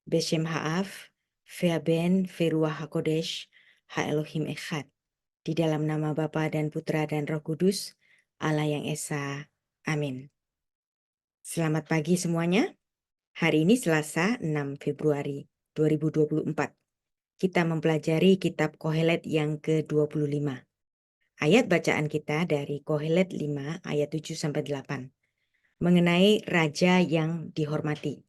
Beshem Ha'af, Ve'aben, Ve'ruach HaKodesh, Ha-Elohim Echad. Di dalam nama Bapa dan Putra dan Roh Kudus, Allah yang Esa. Amin. Selamat pagi semuanya. Hari ini Selasa 6 Februari 2024. Kita mempelajari kitab Kohelet yang ke-25. Ayat bacaan kita dari Kohelet 5 ayat 7-8. Mengenai raja yang dihormati.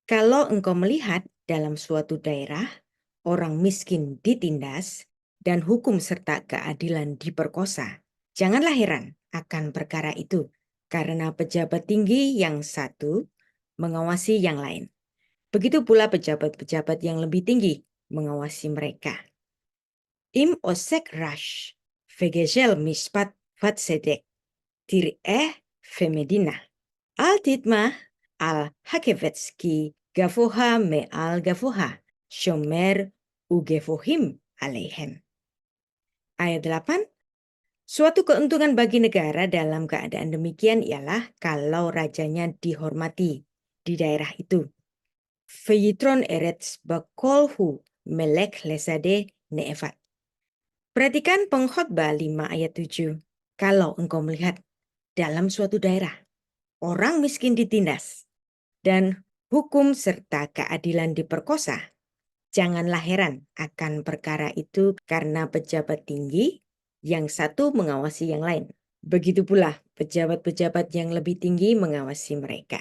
Kalau engkau melihat dalam suatu daerah, orang miskin ditindas, dan hukum serta keadilan diperkosa, janganlah heran akan perkara itu, karena pejabat tinggi yang satu mengawasi yang lain. Begitu pula pejabat-pejabat yang lebih tinggi mengawasi mereka. Im osek rash, vegejel mispat vatsedek, tir'eh femedina, al titmah al hakevetski gavoha me al gavoha, shomer ugevohim alaihem. Ayat 8, suatu keuntungan bagi negara dalam keadaan demikian ialah kalau rajanya dihormati di daerah itu. Veyitron eretz bakolhu melek lesade neefat. Perhatikan pengkhotbah 5 ayat 7. Kalau engkau melihat dalam suatu daerah, orang miskin ditindas, dan hukum serta keadilan diperkosa, janganlah heran akan perkara itu karena pejabat tinggi yang satu mengawasi yang lain. Begitu pula pejabat-pejabat yang lebih tinggi mengawasi mereka.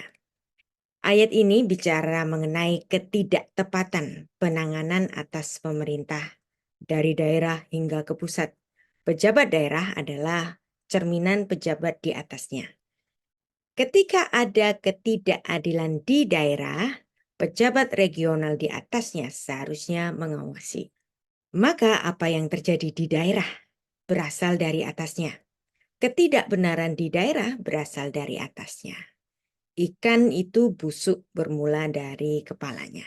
Ayat ini bicara mengenai ketidaktepatan penanganan atas pemerintah dari daerah hingga ke pusat. Pejabat daerah adalah cerminan pejabat di atasnya. Ketika ada ketidakadilan di daerah, pejabat regional di atasnya seharusnya mengawasi. Maka apa yang terjadi di daerah berasal dari atasnya. Ketidakbenaran di daerah berasal dari atasnya. Ikan itu busuk bermula dari kepalanya.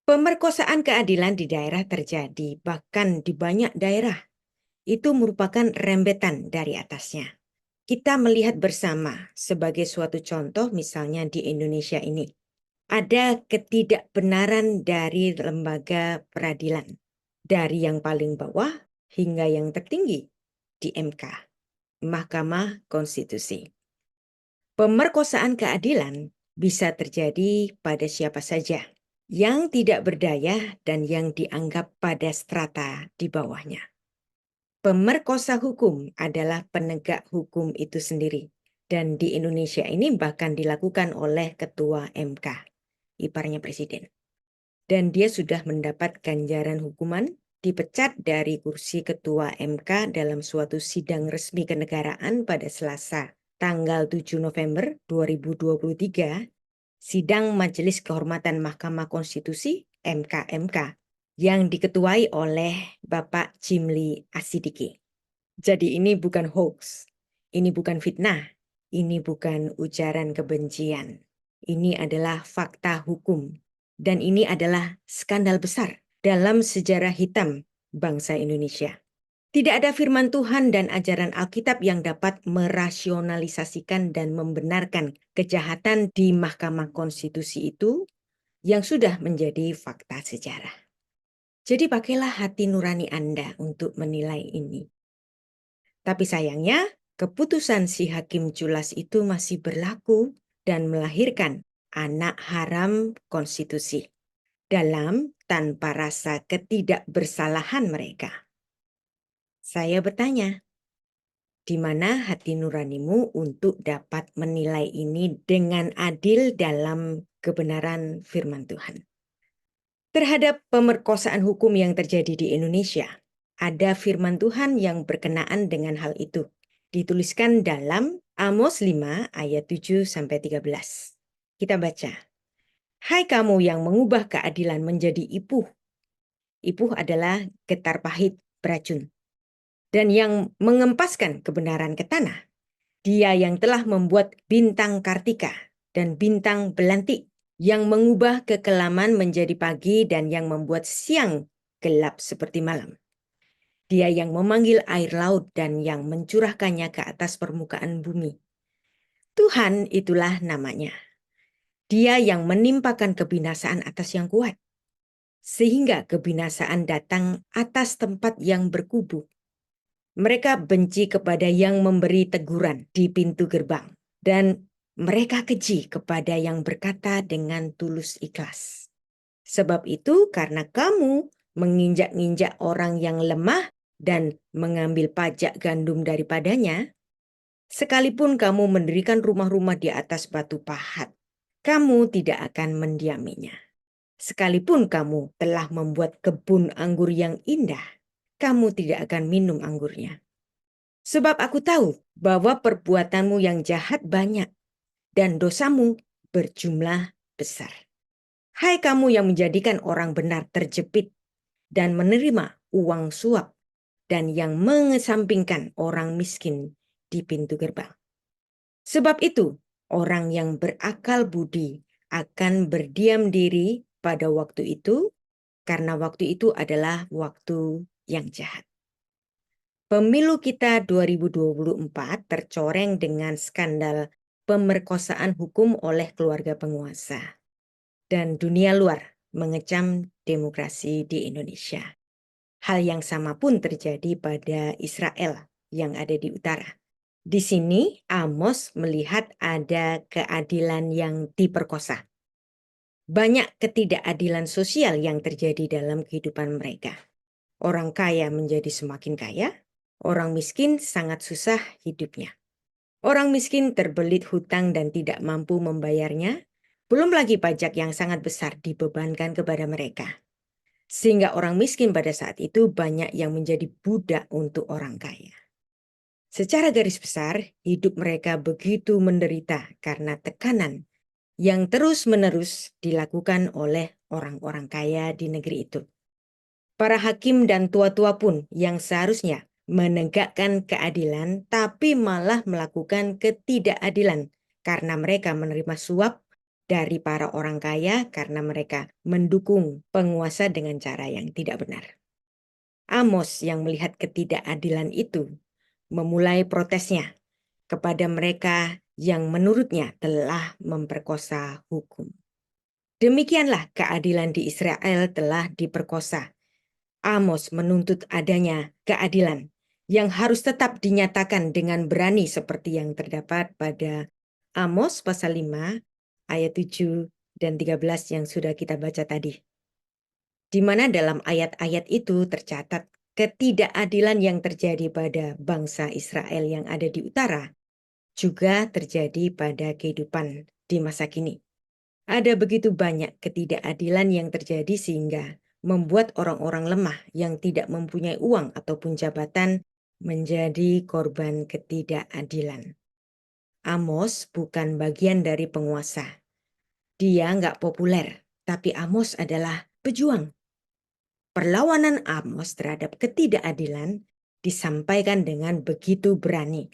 Pemerkosaan keadilan di daerah terjadi, bahkan di banyak daerah. Itu merupakan rembetan dari atasnya. Kita melihat bersama sebagai suatu contoh misalnya di Indonesia ini. Ada ketidakbenaran dari lembaga peradilan. Dari yang paling bawah hingga yang tertinggi di MK, Mahkamah Konstitusi. Pemerkosaan keadilan bisa terjadi pada siapa saja yang tidak berdaya dan yang dianggap pada strata di bawahnya. Pemerkosa hukum adalah penegak hukum itu sendiri. Dan di Indonesia ini bahkan dilakukan oleh Ketua MK, iparnya Presiden. Dan dia sudah mendapat ganjaran hukuman, dipecat dari kursi Ketua MK dalam suatu sidang resmi kenegaraan pada Selasa, tanggal 7 November 2023, sidang Majelis Kehormatan Mahkamah Konstitusi MK-MK yang diketuai oleh Bapak Jimli Asidiki. Jadi ini bukan hoax, ini bukan fitnah, ini bukan ujaran kebencian. Ini adalah fakta hukum dan ini adalah skandal besar dalam sejarah hitam bangsa Indonesia. Tidak ada firman Tuhan dan ajaran Alkitab yang dapat merasionalisasikan dan membenarkan kejahatan di Mahkamah Konstitusi itu yang sudah menjadi fakta sejarah. Jadi pakailah hati nurani Anda untuk menilai ini. Tapi sayangnya, keputusan si hakim culas itu masih berlaku dan melahirkan anak haram konstitusi dalam tanpa rasa ketidakbersalahan mereka. Saya bertanya, di mana hati nuranimu untuk dapat menilai ini dengan adil dalam kebenaran firman Tuhan? Terhadap pemerkosaan hukum yang terjadi di Indonesia, ada firman Tuhan yang berkenaan dengan hal itu. Dituliskan dalam Amos 5 ayat 7-13. Kita baca. Hai kamu yang mengubah keadilan menjadi ipuh. Ipuh adalah getar pahit beracun. Dan yang mengempaskan kebenaran ke tanah. Dia yang telah membuat bintang Kartika dan bintang Belanti, yang mengubah kekelaman menjadi pagi dan yang membuat siang gelap seperti malam. Dia yang memanggil air laut dan yang mencurahkannya ke atas permukaan bumi. Tuhan itulah namanya. Dia yang menimpakan kebinasaan atas yang kuat, sehingga kebinasaan datang atas tempat yang berkubu. Mereka benci kepada yang memberi teguran di pintu gerbang, dan mereka keji kepada yang berkata dengan tulus ikhlas. Sebab itu karena kamu menginjak-injak orang yang lemah dan mengambil pajak gandum daripadanya, sekalipun kamu mendirikan rumah-rumah di atas batu pahat, kamu tidak akan mendiaminya. Sekalipun kamu telah membuat kebun anggur yang indah, kamu tidak akan minum anggurnya. Sebab aku tahu bahwa perbuatanmu yang jahat banyak dan dosamu berjumlah besar. Hai kamu yang menjadikan orang benar terjepit dan menerima uang suap dan yang mengesampingkan orang miskin di pintu gerbang. Sebab itu, orang yang berakal budi akan berdiam diri pada waktu itu, karena waktu itu adalah waktu yang jahat. Pemilu kita 2024 tercoreng dengan skandal pemerkosaan hukum oleh keluarga penguasa. Dan dunia luar mengecam demokrasi di Indonesia. Hal yang sama pun terjadi pada Israel yang ada di utara. Di sini Amos melihat ada keadilan yang diperkosa. Banyak ketidakadilan sosial yang terjadi dalam kehidupan mereka. Orang kaya menjadi semakin kaya, orang miskin sangat susah hidupnya. Orang miskin terbelit hutang dan tidak mampu membayarnya, belum lagi pajak yang sangat besar dibebankan kepada mereka. Sehingga orang miskin pada saat itu banyak yang menjadi budak untuk orang kaya. Secara garis besar, hidup mereka begitu menderita karena tekanan yang terus-menerus dilakukan oleh orang-orang kaya di negeri itu. Para hakim dan tua-tua pun yang seharusnya menegakkan keadilan tapi malah melakukan ketidakadilan karena mereka menerima suap dari para orang kaya karena mereka mendukung penguasa dengan cara yang tidak benar. Amos yang melihat ketidakadilan itu memulai protesnya kepada mereka yang menurutnya telah memperkosa hukum. Demikianlah keadilan di Israel telah diperkosa. Amos menuntut adanya keadilan yang harus tetap dinyatakan dengan berani seperti yang terdapat pada Amos pasal 5 ayat 7 dan 13 yang sudah kita baca tadi. Di mana dalam ayat-ayat itu tercatat ketidakadilan yang terjadi pada bangsa Israel yang ada di utara juga terjadi pada kehidupan di masa kini. Ada begitu banyak ketidakadilan yang terjadi sehingga membuat orang-orang lemah yang tidak mempunyai uang ataupun jabatan menjadi korban ketidakadilan. Amos bukan bagian dari penguasa. Dia nggak populer, tapi Amos adalah pejuang. Perlawanan Amos terhadap ketidakadilan disampaikan dengan begitu berani.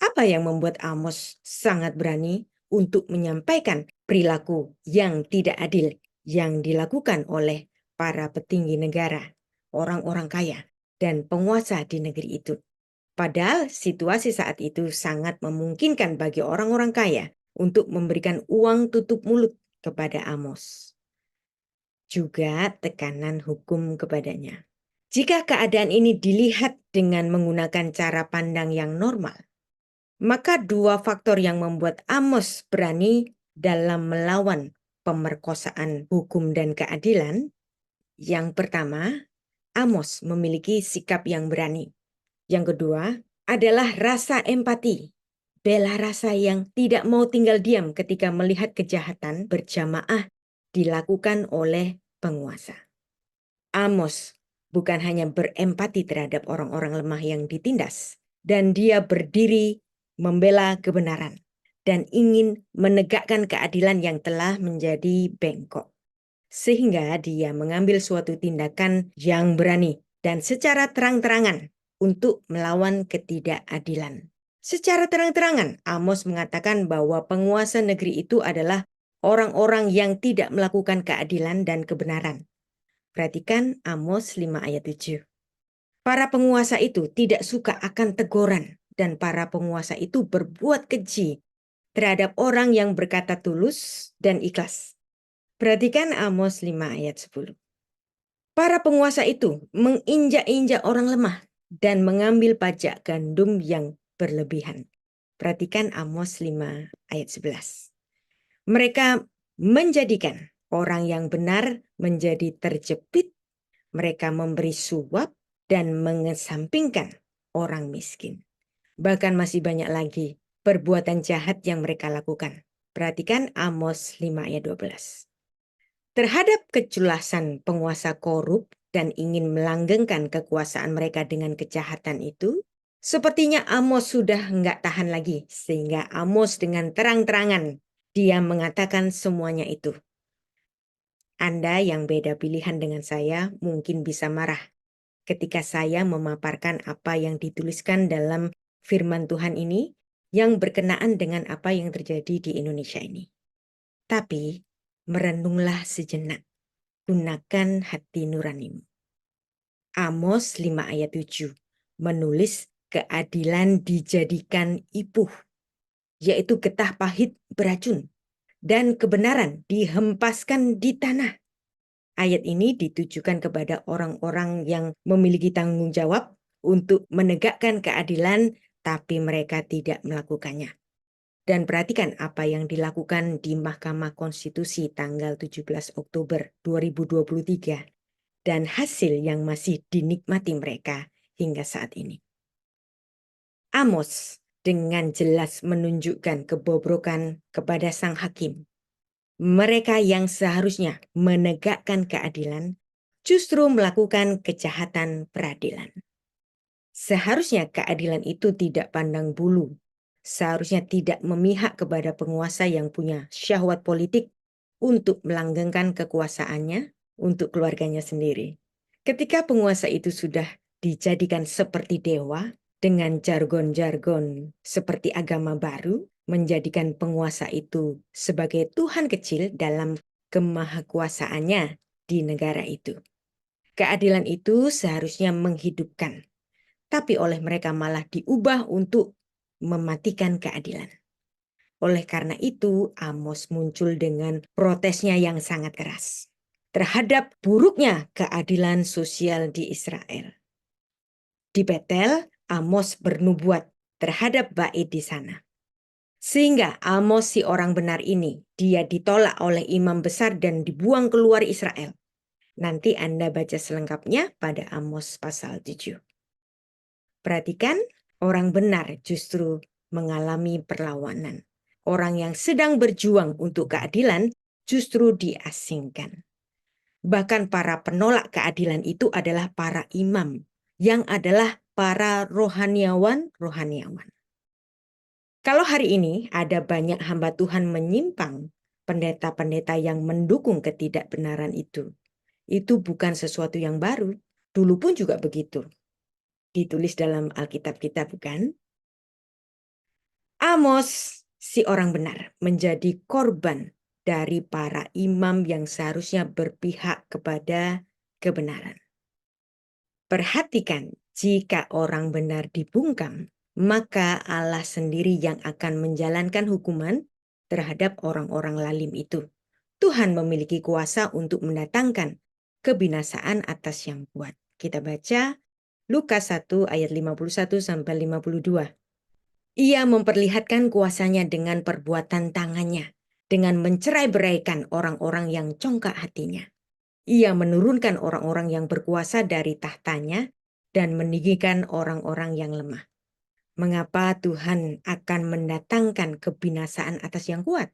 Apa yang membuat Amos sangat berani untuk menyampaikan perilaku yang tidak adil yang dilakukan oleh para petinggi negara, orang-orang kaya, dan penguasa di negeri itu? Padahal situasi saat itu sangat memungkinkan bagi orang-orang kaya untuk memberikan uang tutup mulut kepada Amos. Juga tekanan hukum kepadanya. Jika keadaan ini dilihat dengan menggunakan cara pandang yang normal, maka dua faktor yang membuat Amos berani dalam melawan pemerkosaan hukum dan keadilan. Yang pertama, Amos memiliki sikap yang berani. Yang kedua adalah rasa empati. Bela rasa yang tidak mau tinggal diam ketika melihat kejahatan berjamaah dilakukan oleh penguasa. Amos bukan hanya berempati terhadap orang-orang lemah yang ditindas, dan dia berdiri membela kebenaran dan ingin menegakkan keadilan yang telah menjadi bengkok. Sehingga dia mengambil suatu tindakan yang berani dan secara terang-terangan untuk melawan ketidakadilan. Secara terang-terangan, Amos mengatakan bahwa penguasa negeri itu adalah orang-orang yang tidak melakukan keadilan dan kebenaran. Perhatikan Amos 5 ayat 7. Para penguasa itu tidak suka akan teguran dan para penguasa itu berbuat keji terhadap orang yang berkata tulus dan ikhlas. Perhatikan Amos 5 ayat 10. Para penguasa itu menginjak-injak orang lemah dan mengambil pajak gandum yang berlebihan. Perhatikan Amos 5 ayat 11. Mereka menjadikan orang yang benar menjadi terjepit. Mereka memberi suap dan mengesampingkan orang miskin. Bahkan masih banyak lagi perbuatan jahat yang mereka lakukan. Perhatikan Amos 5 ayat 12. Terhadap kejelasan penguasa korup dan ingin melanggengkan kekuasaan mereka dengan kejahatan itu, sepertinya Amos sudah nggak tahan lagi, sehingga Amos dengan terang-terangan dia mengatakan semuanya itu. Anda yang beda pilihan dengan saya mungkin bisa marah ketika saya memaparkan apa yang dituliskan dalam firman Tuhan ini yang berkenaan dengan apa yang terjadi di Indonesia ini. Tapi merenunglah sejenak. Gunakan hati nuranimu. Amos 5 ayat 7 menulis keadilan dijadikan ipuh, yaitu getah pahit beracun, dan kebenaran dihempaskan di tanah. Ayat ini ditujukan kepada orang-orang yang memiliki tanggung jawab untuk menegakkan keadilan, tapi mereka tidak melakukannya. Dan perhatikan apa yang dilakukan di Mahkamah Konstitusi tanggal 17 Oktober 2023 dan hasil yang masih dinikmati mereka hingga saat ini. Amos dengan jelas menunjukkan kebobrokan kepada sang hakim. Mereka yang seharusnya menegakkan keadilan justru melakukan kejahatan peradilan. Seharusnya keadilan itu tidak pandang bulu. Seharusnya tidak memihak kepada penguasa yang punya syahwat politik untuk melanggengkan kekuasaannya untuk keluarganya sendiri. Ketika penguasa itu sudah dijadikan seperti dewa dengan jargon-jargon seperti agama baru, menjadikan penguasa itu sebagai Tuhan kecil dalam kemahakuasaannya di negara itu. Keadilan itu seharusnya menghidupkan, tapi oleh mereka malah diubah untuk mematikan keadilan. Oleh karena itu, Amos muncul dengan protesnya yang sangat keras terhadap buruknya keadilan sosial di Israel. Di Betel, Amos bernubuat terhadap bait di sana. Sehingga Amos si orang benar ini, dia ditolak oleh imam besar dan dibuang keluar Israel. Nanti Anda baca selengkapnya pada Amos pasal 7. Perhatikan, orang benar justru mengalami perlawanan. Orang yang sedang berjuang untuk keadilan justru diasingkan. Bahkan para penolak keadilan itu adalah para imam, yang adalah para rohaniawan. Kalau hari ini ada banyak hamba Tuhan menyimpang, pendeta-pendeta yang mendukung ketidakbenaran itu bukan sesuatu yang baru. Dulu pun juga begitu. Ditulis dalam Alkitab kita, bukan? Amos, si orang benar, menjadi korban dari para imam yang seharusnya berpihak kepada kebenaran. Perhatikan, jika orang benar dibungkam, maka Allah sendiri yang akan menjalankan hukuman terhadap orang-orang lalim itu. Tuhan memiliki kuasa untuk mendatangkan kebinasaan atas yang kuat. Kita baca Lukas 1 ayat 51 sampai 52. Ia memperlihatkan kuasanya dengan perbuatan tangannya, dengan mencerai-beraikan orang-orang yang congkak hatinya. Ia menurunkan orang-orang yang berkuasa dari tahtanya dan meninggikan orang-orang yang lemah. Mengapa Tuhan akan mendatangkan kebinasaan atas yang kuat?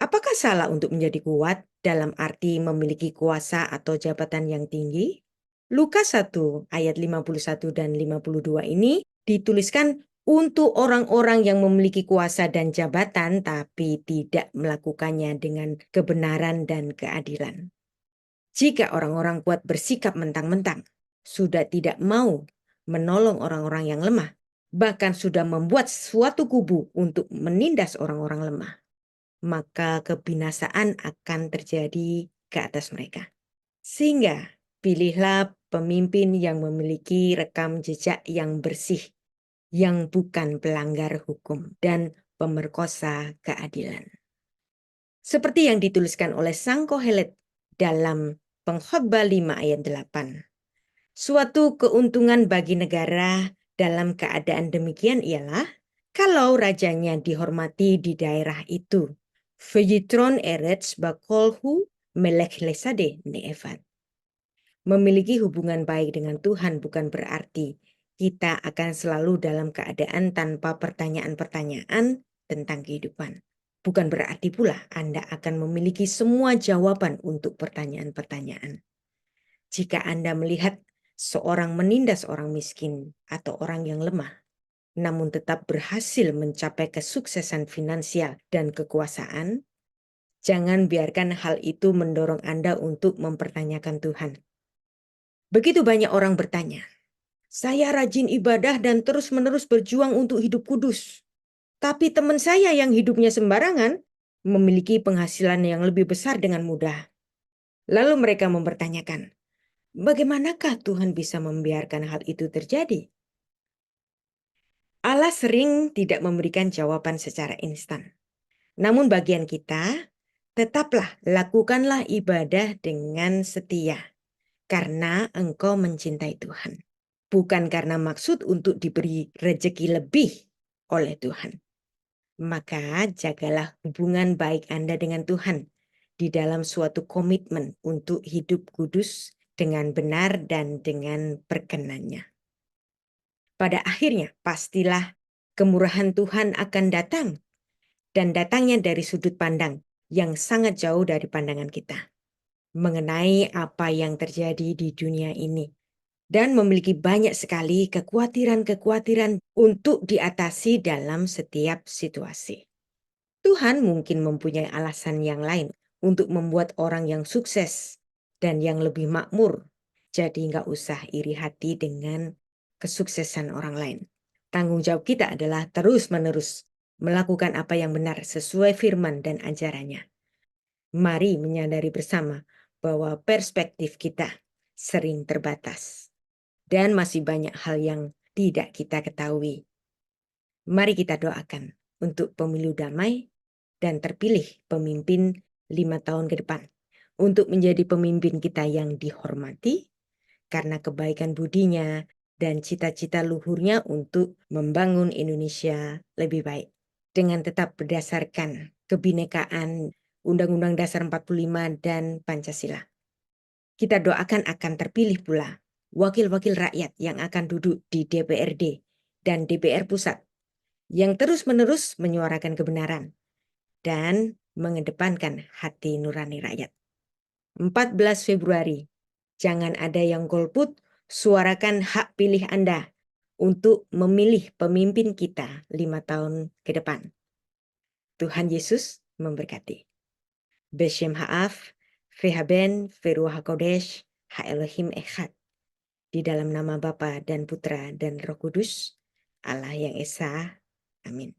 Apakah salah untuk menjadi kuat dalam arti memiliki kuasa atau jabatan yang tinggi? Lukas 1 ayat 51 dan 52 ini dituliskan untuk orang-orang yang memiliki kuasa dan jabatan tapi tidak melakukannya dengan kebenaran dan keadilan. Jika orang-orang kuat bersikap mentang-mentang, sudah tidak mau menolong orang-orang yang lemah, bahkan sudah membuat suatu kubu untuk menindas orang-orang lemah, maka kebinasaan akan terjadi ke atas mereka. Sehingga pilihlah pemimpin yang memiliki rekam jejak yang bersih, yang bukan pelanggar hukum, dan pemerkosa keadilan. Seperti yang dituliskan oleh Sang Kohelet dalam Pengkhotbah 5 ayat 8. Suatu keuntungan bagi negara dalam keadaan demikian ialah kalau rajanya dihormati di daerah itu. Vejitron eretz bakolhu melech lesade neefat. Memiliki hubungan baik dengan Tuhan bukan berarti kita akan selalu dalam keadaan tanpa pertanyaan-pertanyaan tentang kehidupan. Bukan berarti pula Anda akan memiliki semua jawaban untuk pertanyaan-pertanyaan. Jika Anda melihat seorang menindas orang miskin atau orang yang lemah, namun tetap berhasil mencapai kesuksesan finansial dan kekuasaan, jangan biarkan hal itu mendorong Anda untuk mempertanyakan Tuhan. Begitu banyak orang bertanya, saya rajin ibadah dan terus-menerus berjuang untuk hidup kudus. Tapi teman saya yang hidupnya sembarangan memiliki penghasilan yang lebih besar dengan mudah. Lalu mereka mempertanyakan, bagaimanakah Tuhan bisa membiarkan hal itu terjadi? Allah sering tidak memberikan jawaban secara instan. Namun bagian kita, tetaplah lakukanlah ibadah dengan setia. Karena engkau mencintai Tuhan. Bukan karena maksud untuk diberi rejeki lebih oleh Tuhan. Maka jagalah hubungan baik Anda dengan Tuhan di dalam suatu komitmen untuk hidup kudus dengan benar dan dengan perkenannya. Pada akhirnya pastilah kemurahan Tuhan akan datang dan datangnya dari sudut pandang yang sangat jauh dari pandangan kita mengenai apa yang terjadi di dunia ini. Dan memiliki banyak sekali kekhawatiran-kekhawatiran untuk diatasi dalam setiap situasi. Tuhan mungkin mempunyai alasan yang lain untuk membuat orang yang sukses dan yang lebih makmur. Jadi nggak usah iri hati dengan kesuksesan orang lain. Tanggung jawab kita adalah terus-menerus melakukan apa yang benar sesuai firman dan ajarannya. Mari menyadari bersama bahwa perspektif kita sering terbatas. Dan masih banyak hal yang tidak kita ketahui. Mari kita doakan untuk pemilu damai dan terpilih pemimpin 5 tahun ke depan. Untuk menjadi pemimpin kita yang dihormati karena kebaikan budinya dan cita-cita luhurnya untuk membangun Indonesia lebih baik. Dengan tetap berdasarkan kebinekaan Undang-Undang Dasar 45 dan Pancasila. Kita doakan akan terpilih pula wakil-wakil rakyat yang akan duduk di DPRD dan DPR Pusat yang terus-menerus menyuarakan kebenaran dan mengedepankan hati nurani rakyat. 14 Februari, jangan ada yang golput, suarakan hak pilih Anda untuk memilih pemimpin kita 5 tahun ke depan. Tuhan Yesus memberkati. Beshem Ha'af, Vehaben, Veruah HaKodesh, Ha-Elohim Echad. Di dalam nama Bapa dan Putra dan Roh Kudus, Allah yang Esa. Amin.